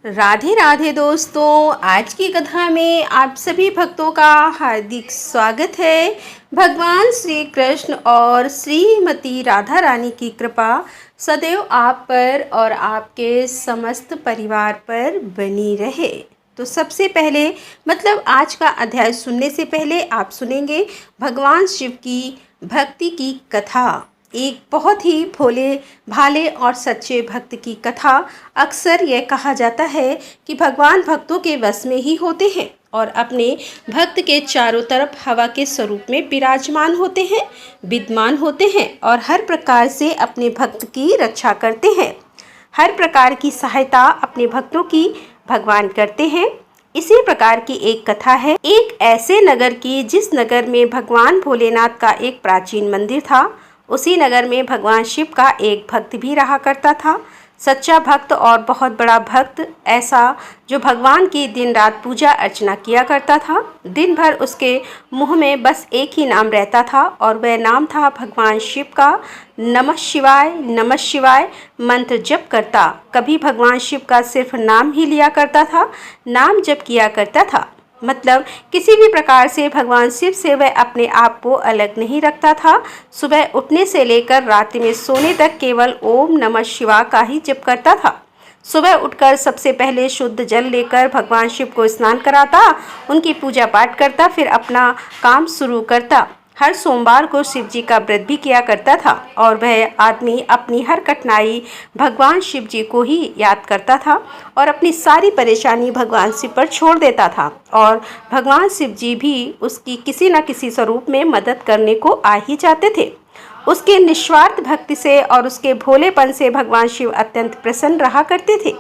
राधे राधे दोस्तों, आज की कथा में आप सभी भक्तों का हार्दिक स्वागत है। भगवान श्री कृष्ण और श्रीमती राधा रानी की कृपा सदैव आप पर और आपके समस्त परिवार पर बनी रहे। तो सबसे पहले आज का अध्याय सुनने से पहले आप सुनेंगे भगवान शिव की भक्ति की कथा। एक बहुत ही भोले भाले और सच्चे भक्त की कथा। अक्सर यह कहा जाता है कि भगवान भक्तों के वश में ही होते हैं और अपने भक्त के चारों तरफ हवा के स्वरूप में विराजमान होते हैं, विद्यमान होते हैं और हर प्रकार से अपने भक्त की रक्षा करते हैं। हर प्रकार की सहायता अपने भक्तों की भगवान करते हैं। इसी प्रकार की एक कथा है एक ऐसे नगर की जिस नगर में भगवान भोलेनाथ का एक प्राचीन मंदिर था। उसी नगर में भगवान शिव का एक भक्त भी रहा करता था, सच्चा भक्त और बहुत बड़ा भक्त, ऐसा जो भगवान की दिन रात पूजा अर्चना किया करता था। दिन भर उसके मुंह में बस एक ही नाम रहता था और वह नाम था भगवान शिव का। नमः शिवाय मंत्र जप करता। कभी भगवान शिव का सिर्फ नाम ही लिया करता था, नाम जप किया करता था। किसी भी प्रकार से भगवान शिव से वह अपने आप को अलग नहीं रखता था। सुबह उठने से लेकर रात में सोने तक केवल ओम नमः शिवाय का ही जप करता था। सुबह उठकर सबसे पहले शुद्ध जल लेकर भगवान शिव को स्नान कराता, उनकी पूजा पाठ करता, फिर अपना काम शुरू करता। हर सोमवार को शिव जी का व्रत भी किया करता था और वह आदमी अपनी हर कठिनाई भगवान शिव जी को ही याद करता था और अपनी सारी परेशानी भगवान शिव पर छोड़ देता था और भगवान शिव जी भी उसकी किसी न किसी स्वरूप में मदद करने को आ ही जाते थे। उसके निस्वार्थ भक्ति से और उसके भोलेपन से भगवान शिव अत्यंत प्रसन्न रहा करते थे।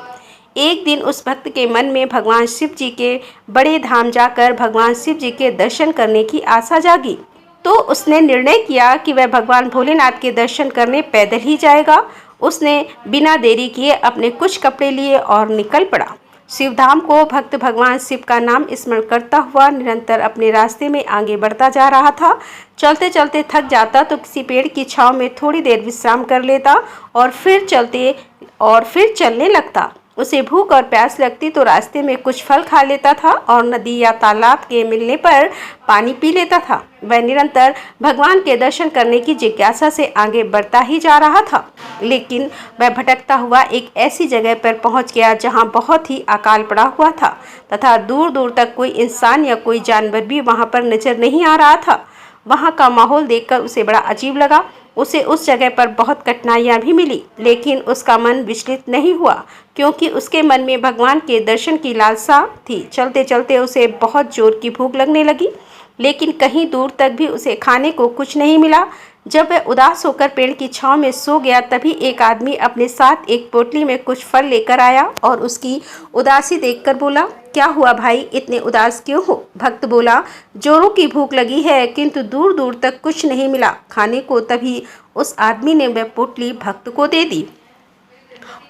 एक दिन उस भक्त के मन में भगवान शिव जी के बड़े धाम जाकर भगवान शिव जी के दर्शन करने की आशा जागी। तो उसने निर्णय किया कि वह भगवान भोलेनाथ के दर्शन करने पैदल ही जाएगा। उसने बिना देरी किए अपने कुछ कपड़े लिए और निकल पड़ा। शिवधाम को भक्त भगवान शिव का नाम स्मरण करता हुआ निरंतर अपने रास्ते में आगे बढ़ता जा रहा था। चलते चलते थक जाता तो किसी पेड़ की छांव में थोड़ी देर विश्राम कर लेता और फिर चलने लगता। उसे भूख और प्यास लगती तो रास्ते में कुछ फल खा लेता था और नदी या तालाब के मिलने पर पानी पी लेता था। वह निरंतर भगवान के दर्शन करने की जिज्ञासा से आगे बढ़ता ही जा रहा था, लेकिन वह भटकता हुआ एक ऐसी जगह पर पहुंच गया जहां बहुत ही अकाल पड़ा हुआ था तथा दूर दूर तक कोई इंसान या कोई जानवर भी वहां पर नजर नहीं आ रहा था। वहां का माहौल देखकर उसे बड़ा अजीब लगा। उसे उस जगह पर बहुत कठिनाइयाँ भी मिली, लेकिन उसका मन विचलित नहीं हुआ क्योंकि उसके मन में भगवान के दर्शन की लालसा थी। चलते चलते उसे बहुत जोर की भूख लगने लगी, लेकिन कहीं दूर तक भी उसे खाने को कुछ नहीं मिला। जब वह उदास होकर पेड़ की छांव में सो गया, तभी एक आदमी अपने साथ एक पोटली में कुछ फल लेकर आया और उसकी उदासी देखकर बोला, क्या हुआ भाई, इतने उदास क्यों हो? भक्त बोला, जोरों की भूख लगी है किंतु दूर दूर तक कुछ नहीं मिला खाने को। तभी उस आदमी ने वह पोटली भक्त को दे दी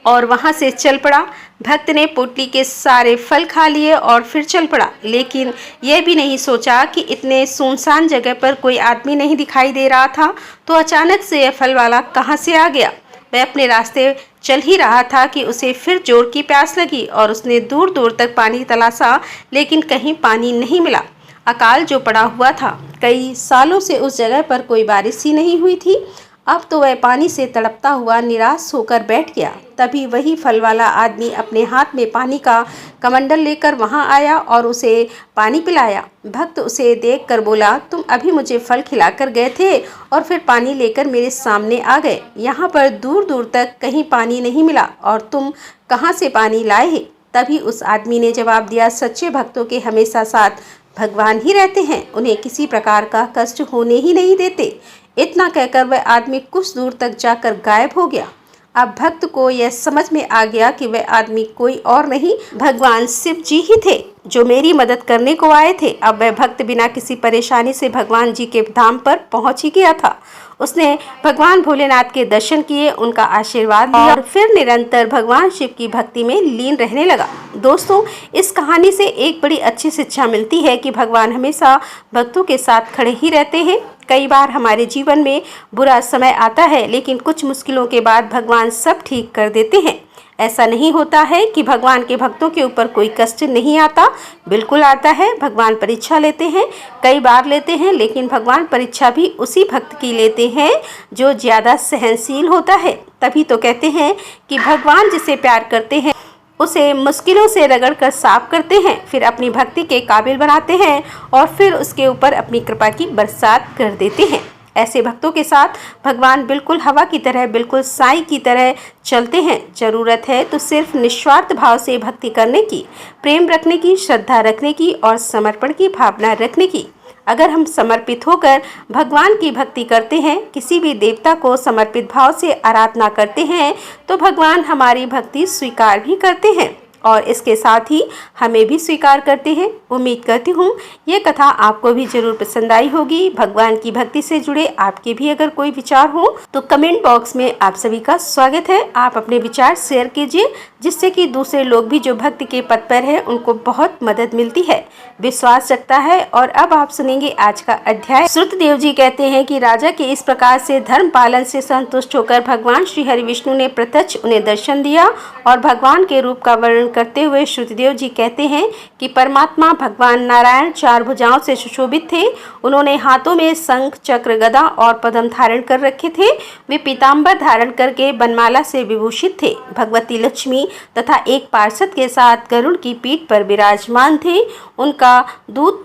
और वहां से चल पड़ा। भक्त ने पोटली के सारे फल खा लिए और फिर चल पड़ा, लेकिन यह भी नहीं सोचा कि इतने सुनसान जगह पर कोई आदमी नहीं दिखाई दे रहा था, तो अचानक से यह फल वाला कहां से आ गया। वह अपने रास्ते चल ही रहा था कि उसे फिर जोर की प्यास लगी और उसने दूर दूर तक पानी तलाशा, लेकिन कहीं पानी नहीं मिला। अकाल जो पड़ा हुआ था, कई सालों से उस जगह पर कोई बारिश ही नहीं हुई थी। अब तो वह पानी से तड़पता हुआ निराश होकर बैठ गया। तभी वही फल वाला आदमी अपने हाथ में पानी का कमंडल लेकर वहां आया और उसे पानी पिलाया। भक्त उसे देखकर बोला, तुम अभी मुझे फल खिलाकर गए थे और फिर पानी लेकर मेरे सामने आ गए। यहाँ पर दूर दूर तक कहीं पानी नहीं मिला और तुम कहाँ से पानी लाए? तभी उस आदमी ने जवाब दिया, सच्चे भक्तों के हमेशा साथ भगवान ही रहते हैं, उन्हें किसी प्रकार का कष्ट होने ही नहीं देते। इतना कहकर वह आदमी कुछ दूर तक जाकर गायब हो गया। अब भक्त को यह समझ में आ गया कि वह आदमी कोई और नहीं, भगवान शिव जी ही थे जो मेरी मदद करने को आए थे। अब वह भक्त बिना किसी परेशानी से भगवान जी के धाम पर पहुंच ही गया था। उसने भगवान भोलेनाथ के दर्शन किए, उनका आशीर्वाद लिया और फिर निरंतर भगवान शिव की भक्ति में लीन रहने लगा। दोस्तों, इस कहानी से एक बड़ी अच्छी शिक्षा मिलती है कि भगवान हमेशा भक्तों के साथ खड़े ही रहते हैं। कई बार हमारे जीवन में बुरा समय आता है, लेकिन कुछ मुश्किलों के बाद भगवान सब ठीक कर देते हैं। ऐसा नहीं होता है कि भगवान के भक्तों के ऊपर कोई कष्ट नहीं आता, बिल्कुल आता है। भगवान परीक्षा लेते हैं, कई बार लेते हैं, लेकिन भगवान परीक्षा भी उसी भक्त की लेते हैं जो ज़्यादा सहनशील होता है। तभी तो कहते हैं कि भगवान जिसे प्यार करते हैं उसे मुश्किलों से रगड़ कर साफ करते हैं, फिर अपनी भक्ति के काबिल बनाते हैं और फिर उसके ऊपर अपनी कृपा की बरसात कर देते हैं। ऐसे भक्तों के साथ भगवान बिल्कुल हवा की तरह, बिल्कुल साई की तरह चलते हैं। ज़रूरत है तो सिर्फ निस्वार्थ भाव से भक्ति करने की, प्रेम रखने की, श्रद्धा रखने की और समर्पण की भावना रखने की। अगर हम समर्पित होकर भगवान की भक्ति करते हैं, किसी भी देवता को समर्पित भाव से आराधना करते हैं, तो भगवान हमारी भक्ति स्वीकार भी करते हैं और इसके साथ ही हमें भी स्वीकार करते हैं। उम्मीद करती हूँ ये कथा आपको भी जरूर पसंद आई होगी। भगवान की भक्ति से जुड़े आपके भी अगर कोई विचार हो तो कमेंट बॉक्स में आप सभी का स्वागत है। आप अपने विचार शेयर कीजिए, जिससे कि दूसरे लोग भी जो भक्ति के पथ पर है उनको बहुत मदद मिलती है, विश्वास रखता है। और अब आप सुनेंगे आज का अध्याय। श्रुतदेव जी कहते हैं कि राजा के इस प्रकार से धर्म पालन से संतुष्ट होकर भगवान श्री हरि विष्णु ने प्रत्यक्ष उन्हें दर्शन दिया और भगवान के रूप का वर्णन करते हुए श्रुतदेव जी कहते हैं कि परमात्मा भगवान नारायण 4 भुजाओं से सुशोभित थे। उन्होंने हाथों में शंख, चक्र, गदा और पद्म धारण कर रखे थे। वे पीताम्बर धारण करके बनमाला से विभूषित थे। भगवती लक्ष्मी तथा एक पार्षद के साथ गरुड़ की पीठ पर विराजमान थे। उनका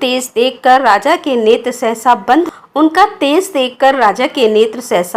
तेज देखकर राजा के नेत्र सहसा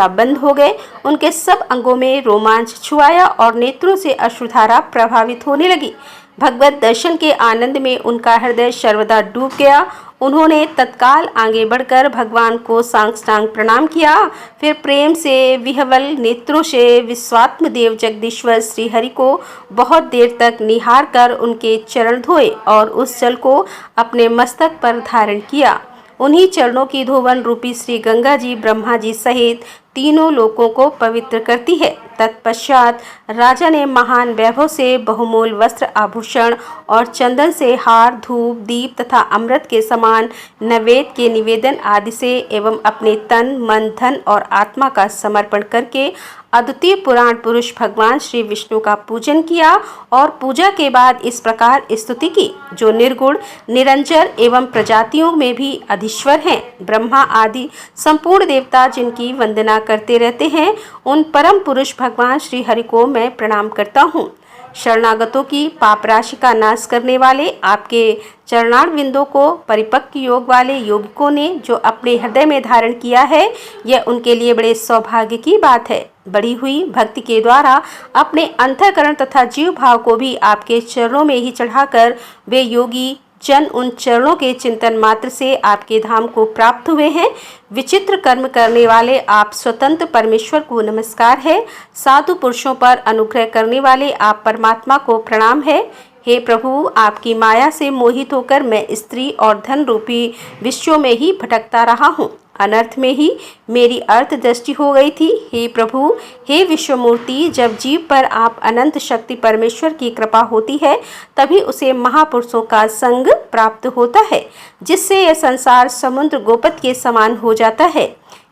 बंद हो गए। उनके सब अंगों में रोमांच छुआया और नेत्रों से अश्रुधारा प्रभावित होने लगी। भगवत दर्शन के आनंद में उनका हृदय सर्वदा डूब गया। उन्होंने तत्काल आगे बढ़कर भगवान को साष्टांग प्रणाम किया। फिर प्रेम से विह्वल नेत्रों से विश्वात्म देव जगदीश्वर श्री हरि को बहुत देर तक निहार कर उनके चरण धोए और उस जल को अपने मस्तक पर धारण किया। उन्हीं चरणों की धोवन रूपी श्री गंगा जी ब्रह्मा जी सहित तीनों लोकों को पवित्र करती है। तत्पश्चात राजा ने महान वैभव से बहुमूल वस्त्र, आभूषण और चंदन से हार, धूप, दीप तथा अमृत के समान नैवेद्य के निवेदन आदि से एवं अपने तन, मन, धन और आत्मा का समर्पण करके अद्वितीय पुराण पुरुष भगवान श्री विष्णु का पूजन किया और पूजा के बाद इस प्रकार स्तुति की, जो निर्गुण, निरंजन एवं प्रजातियों में भी अधीश्वर हैं। ब्रह्मा आदि संपूर्ण देवता जिनकी वंदना करते रहते हैं, उन परम पुरुष भगवान श्री हरि को मैं प्रणाम करता हूँ। शरणागतों की पाप राशि का नाश करने वाले आपके चरणारविंदों को परिपक्व योग वाले योगिकों ने जो अपने हृदय में धारण किया है, यह उनके लिए बड़े सौभाग्य की बात है। बढ़ी हुई भक्ति के द्वारा अपने अंतःकरण तथा जीव भाव को भी आपके चरणों में ही चढ़ाकर वे योगी जन उन चरणों के चिंतन मात्र से आपके धाम को प्राप्त हुए हैं। विचित्र कर्म करने वाले आप स्वतंत्र परमेश्वर को नमस्कार है। साधु पुरुषों पर अनुग्रह करने वाले आप परमात्मा को प्रणाम है। हे प्रभु, आपकी माया से मोहित होकर मैं स्त्री और धन रूपी विषयों में ही भटकता रहा हूँ। अनर्थ में ही मेरी अर्थ दृष्टि हो गई थी। हे प्रभु, हे विश्वमूर्ति, जब जीव पर आप अनंत शक्ति परमेश्वर की कृपा होती है, तभी उसे महापुरुषों का संग प्राप्त होता है, जिससे यह संसार समुद्र गोपत के समान हो जाता है।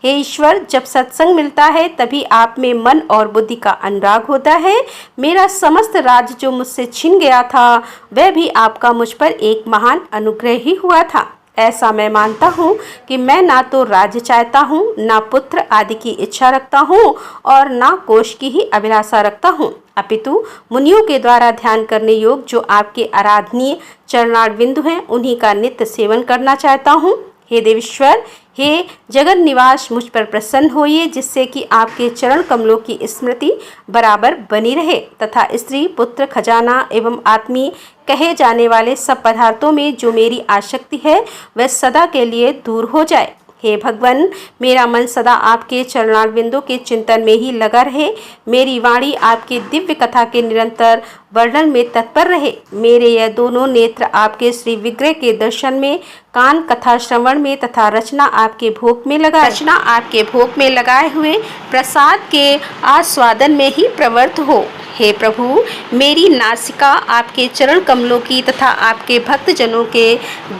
हे ईश्वर, जब सत्संग मिलता है तभी आप में मन और बुद्धि का अनुराग होता है। मेरा समस्त राज्य जो मुझसे छिन गया था, वह भी आपका मुझ पर एक महान अनुग्रह ही हुआ था। ऐसा मैं मानता हूँ कि मैं ना तो राज्य चाहता हूँ, ना पुत्र आदि की इच्छा रखता हूँ और ना कोष की ही अभिलाषा रखता हूँ, अपितु मुनियों के द्वारा ध्यान करने योग जो आपके आराधनीय चरणारविंद हैं, उन्हीं का नित्य सेवन करना चाहता हूँ। हे देवेश्वर, हे जगन निवास, मुझ पर प्रसन्न होइए, जिससे कि आपके चरण कमलों की स्मृति बराबर बनी रहे तथा स्त्री, पुत्र, खजाना एवं आत्मीय कहे जाने वाले सब पदार्थों में जो मेरी आसक्ति है, वह सदा के लिए दूर हो जाए। हे भगवान, मेरा मन सदा आपके चरणारविंदों के चिंतन में ही लगा रहे। मेरी वाणी आपके दिव्य कथा के निरंतर वर्णन में तत्पर रहे। मेरे यह दोनों नेत्र आपके श्री विग्रह के दर्शन में, कान कथा श्रवण में तथा रचना आपके भोग में लगाए हुए प्रसाद के आस्वादन में ही प्रवृत्त हो। हे प्रभु, मेरी नासिका आपके चरण कमलों की तथा आपके भक्तजनों के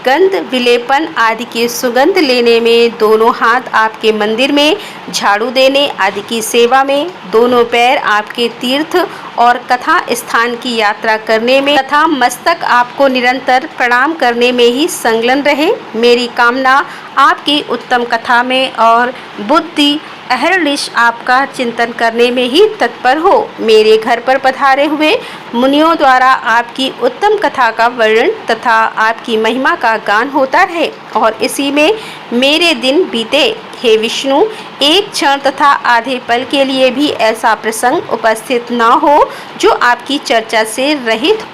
गंध विलेपन आदि की सुगंध लेने में दोनों हाथ आपके मंदिर में झाड़ू देने आदि की सेवा में, दोनों पैर आपके तीर्थ और कथा स्थान की यात्रा करने में तथा मस्तक आपको निरंतर प्रणाम करने में ही संलग्न रहे। मेरी कामना आपकी उत्तम कथा में और बुद्धि अहर्निश आपका चिंतन करने में ही तत्पर हो। मेरे घर पर पधारे हुए मुनियों द्वारा आपकी उत्तम कथा का वर्णन तथा आपकी महिमा का गान होता रहे और इसी में मेरे दिन बीते। हे विष्णु, एक क्षण तथा आधे पल के लिए भी ऐसा प्रसंग उपस्थित न हो जो आपकी चर्चा से रहित।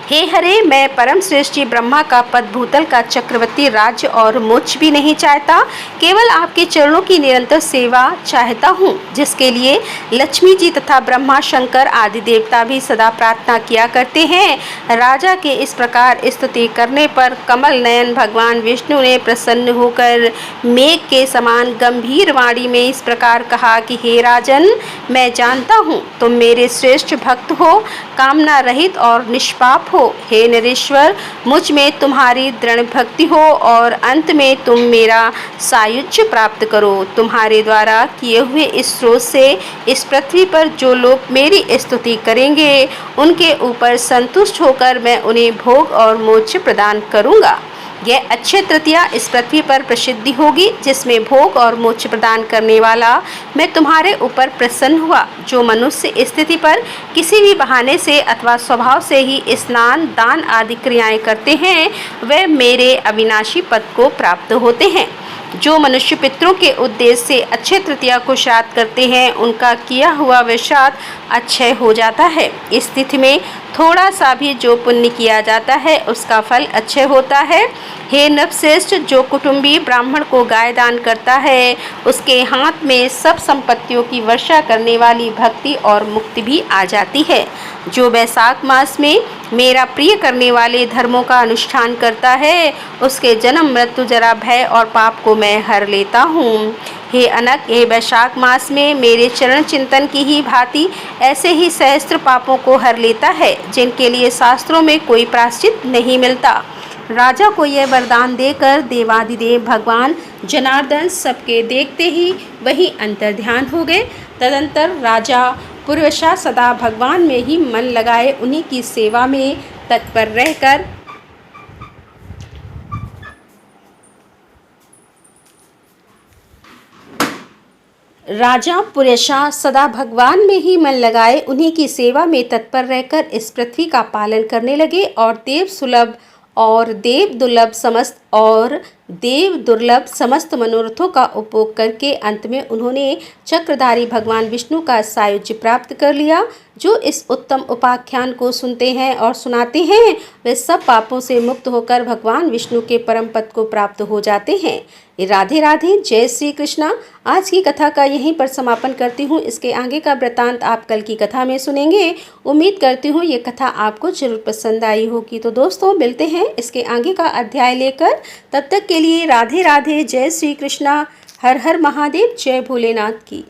हे हरे, मैं परम श्रेष्ठी ब्रह्मा का पद भूतल का चक्रवर्ती राज्य और मोक्ष भी नहीं चाहता, केवल आपके चरणों की निरंतर सेवा चाहता हूँ, जिसके लिए लक्ष्मी जी तथा ब्रह्मा शंकर आदि देवता भी सदा प्रार्थना किया करते हैं। राजा के इस प्रकार स्तुति करने पर कमल नयन भगवान विष्णु ने प्रसन्न होकर मेघ के समान गंभीर वाणी में इस प्रकार कहा कि हे राजन, मैं जानता हूँ तुम मेरे श्रेष्ठ भक्त हो, कामना रहित और निष्पाप हो। हे नरेश्वर, मुझ में तुम्हारी दृढ़ भक्ति हो और अंत में तुम मेरा सायुज्य प्राप्त करो। तुम्हारे द्वारा किए हुए इस स्रोत से इस पृथ्वी पर जो लोग मेरी स्तुति करेंगे, उनके ऊपर संतुष्ट होकर मैं उन्हें भोग और मोक्ष प्रदान करूँगा। यह अक्षय तृतीया इस पृथ्वी पर प्रसिद्धि होगी, जिसमें भोग और मोक्ष प्रदान करने वाला मैं तुम्हारे ऊपर प्रसन्न हुआ। जो मनुष्य स्थिति पर किसी भी बहाने से अथवा स्वभाव से ही स्नान दान आदि क्रियाएं करते हैं, वे मेरे अविनाशी पद को प्राप्त होते हैं। जो मनुष्य पितरों के उद्देश्य से अक्षय तृतीया को श्राद्ध करते हैं, उनका किया हुआ वह श्राद्ध अक्षय हो जाता है। इस तिथि में थोड़ा सा भी जो पुण्य किया जाता है, उसका फल अक्षय होता है। हे नवश्रेष्ठ, जो कुटुंबी ब्राह्मण को गाय दान करता है, उसके हाथ में सब संपत्तियों की वर्षा करने वाली भक्ति और मुक्ति भी आ जाती है। जो वैशाख मास में मेरा प्रिय करने वाले धर्मों का अनुष्ठान करता है, उसके जन्म मृत्यु जरा भय और पाप को मैं हर लेता हूँ। हे अनक, हे वैशाख मास में मेरे चरण चिंतन की ही भांति ऐसे ही सहस्त्र पापों को हर लेता है, जिनके लिए शास्त्रों में कोई प्रायश्चित नहीं मिलता। राजा को यह वरदान देकर देवादिदेव भगवान जनार्दन सबके देखते ही वही अंतर्ध्यान हो गए। तदंतर राजा पूर्वशा सदा भगवान में ही मन लगाए उन्हीं की सेवा में तत्पर रहकर उन्हीं की सेवा में तत्पर रहकर इस पृथ्वी का पालन करने लगे और देव दुर्लभ समस्त मनोरथों का उपभोग करके अंत में उन्होंने चक्रधारी भगवान विष्णु का सायुज्य प्राप्त कर लिया। जो इस उत्तम उपाख्यान को सुनते हैं और सुनाते हैं, वे सब पापों से मुक्त होकर भगवान विष्णु के परम पद को प्राप्त हो जाते हैं। राधे राधे, जय श्री कृष्णा। आज की कथा का यहीं पर समापन करती हूँ। इसके आगे का वृतांत आप कल की कथा में सुनेंगे। उम्मीद करती हूँ ये कथा आपको जरूर पसंद आई होगी। तो दोस्तों, मिलते हैं इसके आगे का अध्याय लेकर। तब तक के लिए राधे राधे, जय श्री कृष्णा, हर हर महादेव, जय भोलेनाथ की।